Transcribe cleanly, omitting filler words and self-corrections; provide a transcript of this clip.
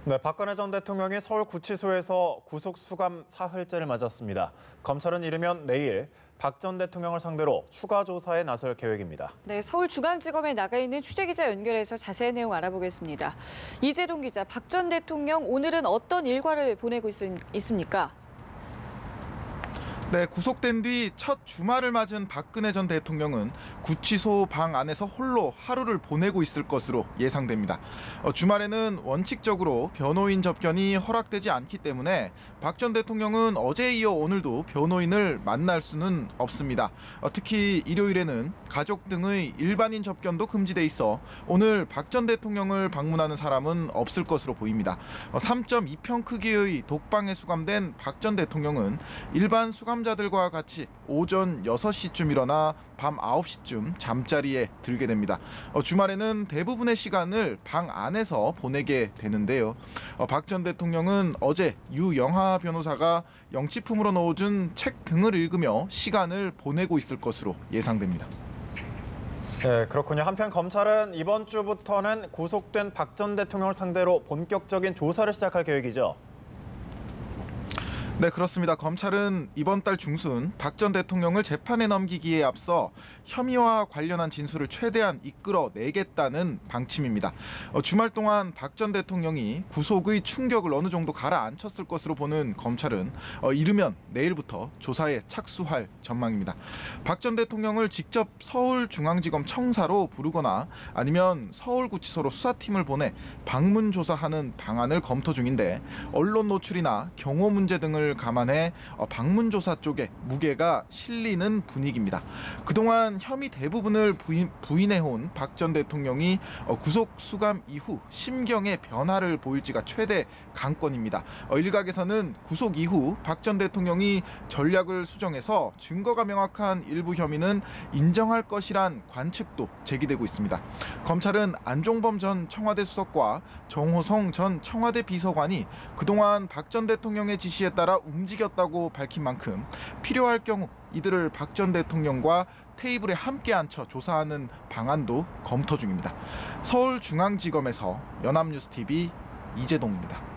네, 박근혜 전 대통령이 서울구치소에서 구속 수감 사흘째를 맞았습니다. 검찰은 이르면 내일 박 전 대통령을 상대로 추가 조사에 나설 계획입니다. 네, 서울중앙지검에 나가 있는 취재기자 연결해서 자세한 내용 알아보겠습니다. 이재동 기자, 박 전 대통령 오늘은 어떤 일과를 보내고 있습니까? 네, 구속된 뒤 첫 주말을 맞은 박근혜 전 대통령은 구치소 방 안에서 홀로 하루를 보내고 있을 것으로 예상됩니다. 주말에는 원칙적으로 변호인 접견이 허락되지 않기 때문에 박 전 대통령은 어제에 이어 오늘도 변호인을 만날 수는 없습니다. 특히 일요일에는 가족 등의 일반인 접견도 금지돼 있어 오늘 박 전 대통령을 방문하는 사람은 없을 것으로 보입니다. 3.2평 크기의 독방에 수감된 박 전 대통령은 일반 수감자들과 같이 오전 6시쯤 일어나 밤 9시쯤 잠자리에 들게 됩니다. 주말에는 대부분의 시간을 방 안에서 보내게 되는데요. 박 전 대통령은 어제 유영하 변호사가 영치품으로 넣어준 책 등을 읽으며 시간을 보내고 있을 것으로 예상됩니다. 네, 그렇군요. 한편 검찰은 이번 주부터는 구속된 박 전 대통령을 상대로 본격적인 조사를 시작할 계획이죠. 네, 그렇습니다. 검찰은 이번 달 중순 박 전 대통령을 재판에 넘기기에 앞서 혐의와 관련한 진술을 최대한 이끌어내겠다는 방침입니다. 주말 동안 박 전 대통령이 구속의 충격을 어느 정도 가라앉혔을 것으로 보는 검찰은 이르면 내일부터 조사에 착수할 전망입니다. 박 전 대통령을 직접 서울중앙지검 청사로 부르거나 아니면 서울구치소로 수사팀을 보내 방문 조사하는 방안을 검토 중인데 언론 노출이나 경호 문제 등을 감안해 방문 조사 쪽에 무게가 실리는 분위기입니다. 그동안 혐의 대부분을 부인해온 박 전 대통령이 구속 수감 이후 심경의 변화를 보일지가 최대 관건입니다. 일각에서는 구속 이후 박 전 대통령이 전략을 수정해서 증거가 명확한 일부 혐의는 인정할 것이란 관측도 제기되고 있습니다. 검찰은 안종범 전 청와대 수석과 정호성 전 청와대 비서관이 그동안 박 전 대통령의 지시에 따라 움직였다고 밝힌 만큼 필요할 경우 이들을 박 전 대통령과 테이블에 함께 앉혀 조사하는 방안도 검토 중입니다. 서울중앙지검에서 연합뉴스TV 이재동입니다.